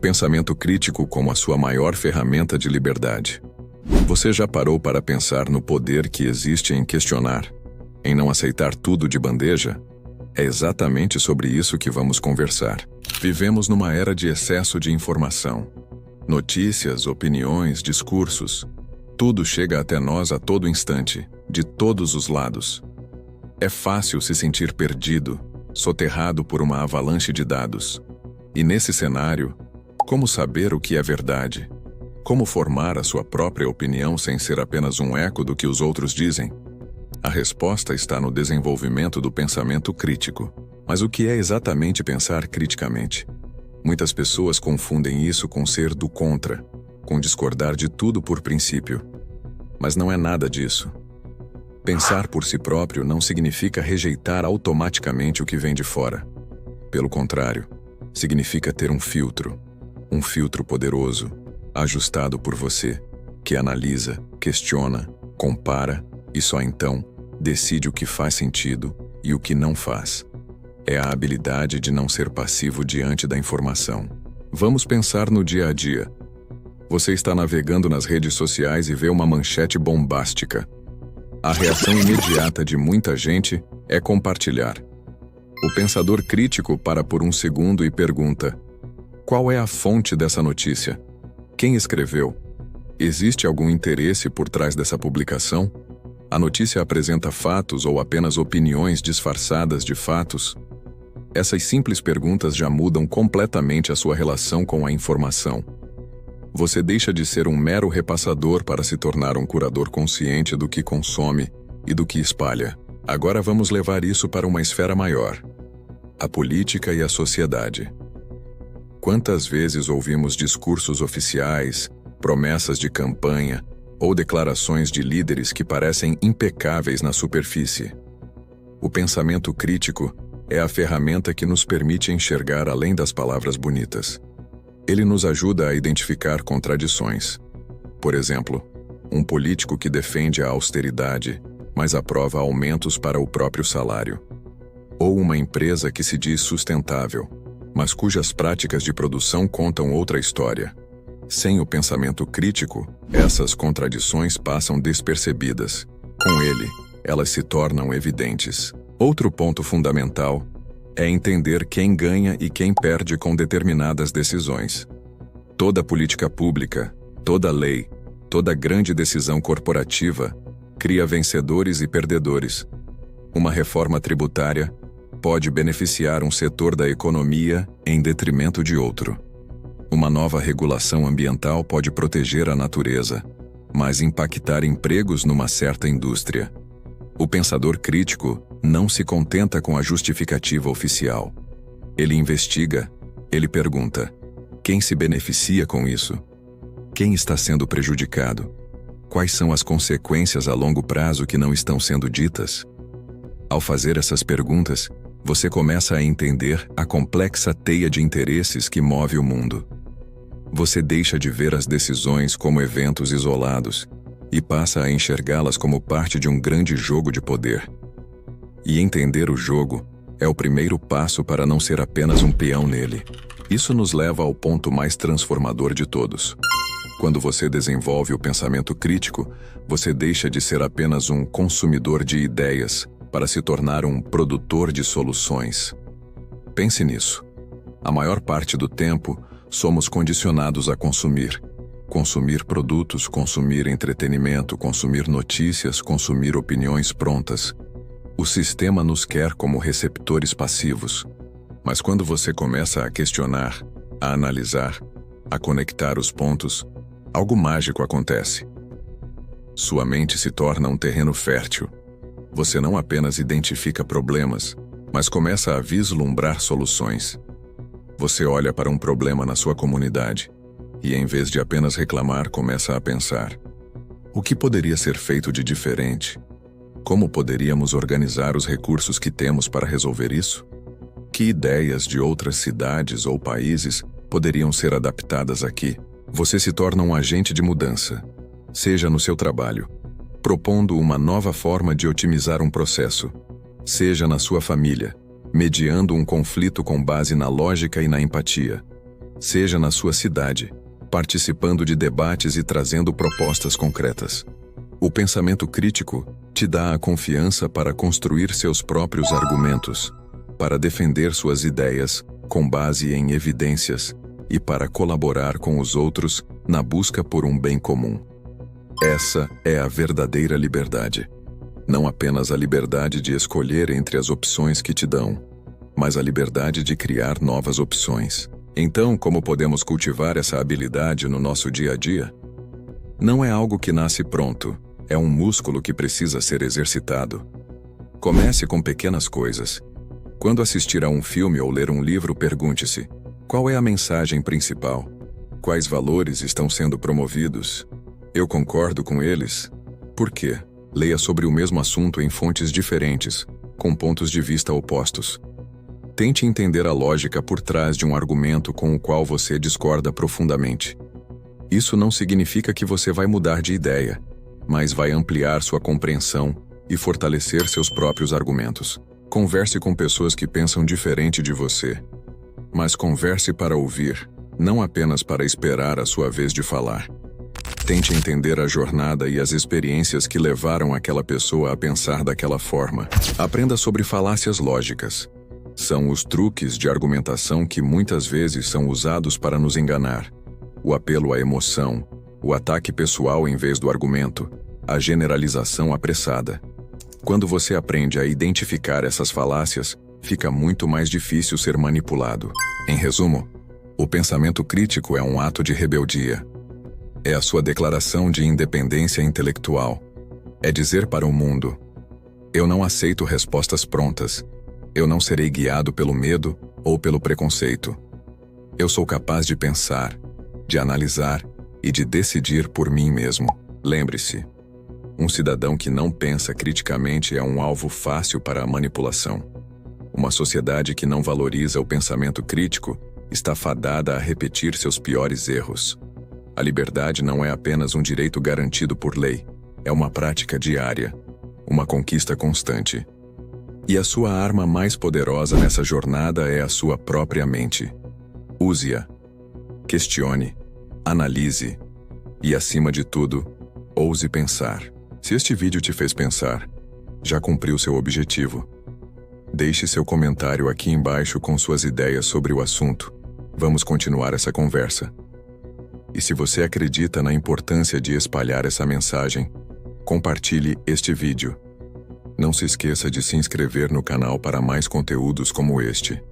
pensamento crítico como a sua maior ferramenta de liberdade. Você já parou para pensar no poder que existe em questionar, em não aceitar tudo de bandeja? É exatamente sobre isso que vamos conversar. Vivemos numa era de excesso de informação. Notícias, opiniões, discursos. Tudo chega até nós a todo instante, de todos os lados. É fácil se sentir perdido, soterrado por uma avalanche de dados. E nesse cenário, como saber o que é verdade? Como formar a sua própria opinião sem ser apenas um eco do que os outros dizem? A resposta está no desenvolvimento do pensamento crítico. Mas o que é exatamente pensar criticamente? Muitas pessoas confundem isso com ser do contra, com discordar de tudo por princípio. Mas não é nada disso. Pensar por si próprio não significa rejeitar automaticamente o que vem de fora. Pelo contrário, significa ter um filtro poderoso, ajustado por você, que analisa, questiona, compara e só então decide o que faz sentido e o que não faz. É a habilidade de não ser passivo diante da informação. Vamos pensar no dia a dia. Você está navegando nas redes sociais e vê uma manchete bombástica. A reação imediata de muita gente é compartilhar. O pensador crítico para por um segundo e pergunta: qual é a fonte dessa notícia? Quem escreveu? Existe algum interesse por trás dessa publicação? A notícia apresenta fatos ou apenas opiniões disfarçadas de fatos? Essas simples perguntas já mudam completamente a sua relação com a informação. Você deixa de ser um mero repassador para se tornar um curador consciente do que consome e do que espalha. Agora vamos levar isso para uma esfera maior: a política e a sociedade. Quantas vezes ouvimos discursos oficiais, promessas de campanha ou declarações de líderes que parecem impecáveis na superfície? O pensamento crítico é a ferramenta que nos permite enxergar além das palavras bonitas. Ele nos ajuda a identificar contradições. Por exemplo, um político que defende a austeridade, mas aprova aumentos para o próprio salário. Ou uma empresa que se diz sustentável, mas cujas práticas de produção contam outra história. Sem o pensamento crítico, essas contradições passam despercebidas. Com ele, elas se tornam evidentes. Outro ponto fundamental é entender quem ganha e quem perde com determinadas decisões. Toda política pública, toda lei, toda grande decisão corporativa cria vencedores e perdedores. Uma reforma tributária pode beneficiar um setor da economia em detrimento de outro. Uma nova regulação ambiental pode proteger a natureza, mas impactar empregos numa certa indústria. O pensador crítico não se contenta com a justificativa oficial. Ele investiga, ele pergunta: quem se beneficia com isso? Quem está sendo prejudicado? Quais são as consequências a longo prazo que não estão sendo ditas? Ao fazer essas perguntas, você começa a entender a complexa teia de interesses que move o mundo. Você deixa de ver as decisões como eventos isolados e passa a enxergá-las como parte de um grande jogo de poder. E entender o jogo é o primeiro passo para não ser apenas um peão nele. Isso nos leva ao ponto mais transformador de todos. Quando você desenvolve o pensamento crítico, você deixa de ser apenas um consumidor de ideias para se tornar um produtor de soluções. Pense nisso. A maior parte do tempo, somos condicionados a consumir. Consumir produtos, consumir entretenimento, consumir notícias, consumir opiniões prontas. O sistema nos quer como receptores passivos. Mas quando você começa a questionar, a analisar, a conectar os pontos, algo mágico acontece. Sua mente se torna um terreno fértil. Você não apenas identifica problemas, mas começa a vislumbrar soluções. Você olha para um problema na sua comunidade e, em vez de apenas reclamar, começa a pensar: o que poderia ser feito de diferente? Como poderíamos organizar os recursos que temos para resolver isso? Que ideias de outras cidades ou países poderiam ser adaptadas aqui? Você se torna um agente de mudança, seja no seu trabalho, propondo uma nova forma de otimizar um processo, seja na sua família, mediando um conflito com base na lógica e na empatia, Seja na sua cidade, participando de debates e trazendo propostas concretas. O pensamento crítico te dá a confiança para construir seus próprios argumentos, para defender suas ideias com base em evidências e para colaborar com os outros na busca por um bem comum. Essa é a verdadeira liberdade. Não apenas a liberdade de escolher entre as opções que te dão, mas a liberdade de criar novas opções. Então, como podemos cultivar essa habilidade no nosso dia a dia? Não é algo que nasce pronto, é um músculo que precisa ser exercitado. Comece com pequenas coisas. Quando assistir a um filme ou ler um livro, pergunte-se: qual é a mensagem principal? Quais valores estão sendo promovidos? Eu concordo com eles? Por quê? Leia sobre o mesmo assunto em fontes diferentes, com pontos de vista opostos. Tente entender a lógica por trás de um argumento com o qual você discorda profundamente. Isso não significa que você vai mudar de ideia, mas vai ampliar sua compreensão e fortalecer seus próprios argumentos. Converse com pessoas que pensam diferente de você. Mas converse para ouvir, não apenas para esperar a sua vez de falar. Tente entender a jornada e as experiências que levaram aquela pessoa a pensar daquela forma. Aprenda sobre falácias lógicas. São os truques de argumentação que muitas vezes são usados para nos enganar. O apelo à emoção, o ataque pessoal em vez do argumento, a generalização apressada. Quando você aprende a identificar essas falácias, fica muito mais difícil ser manipulado. Em resumo, o pensamento crítico é um ato de rebeldia. É a sua declaração de independência intelectual. É dizer para o mundo: eu não aceito respostas prontas. Eu não serei guiado pelo medo ou pelo preconceito. Eu sou capaz de pensar, de analisar e de decidir por mim mesmo. Lembre-se, um cidadão que não pensa criticamente é um alvo fácil para a manipulação. Uma sociedade que não valoriza o pensamento crítico está fadada a repetir seus piores erros. A liberdade não é apenas um direito garantido por lei, é uma prática diária, uma conquista constante. E a sua arma mais poderosa nessa jornada é a sua própria mente. Use-a. Questione, analise e, acima de tudo, ouse pensar. Se este vídeo te fez pensar, já cumpriu seu objetivo. Deixe seu comentário aqui embaixo com suas ideias sobre o assunto. Vamos continuar essa conversa. E se você acredita na importância de espalhar essa mensagem, compartilhe este vídeo. Não se esqueça de se inscrever no canal para mais conteúdos como este.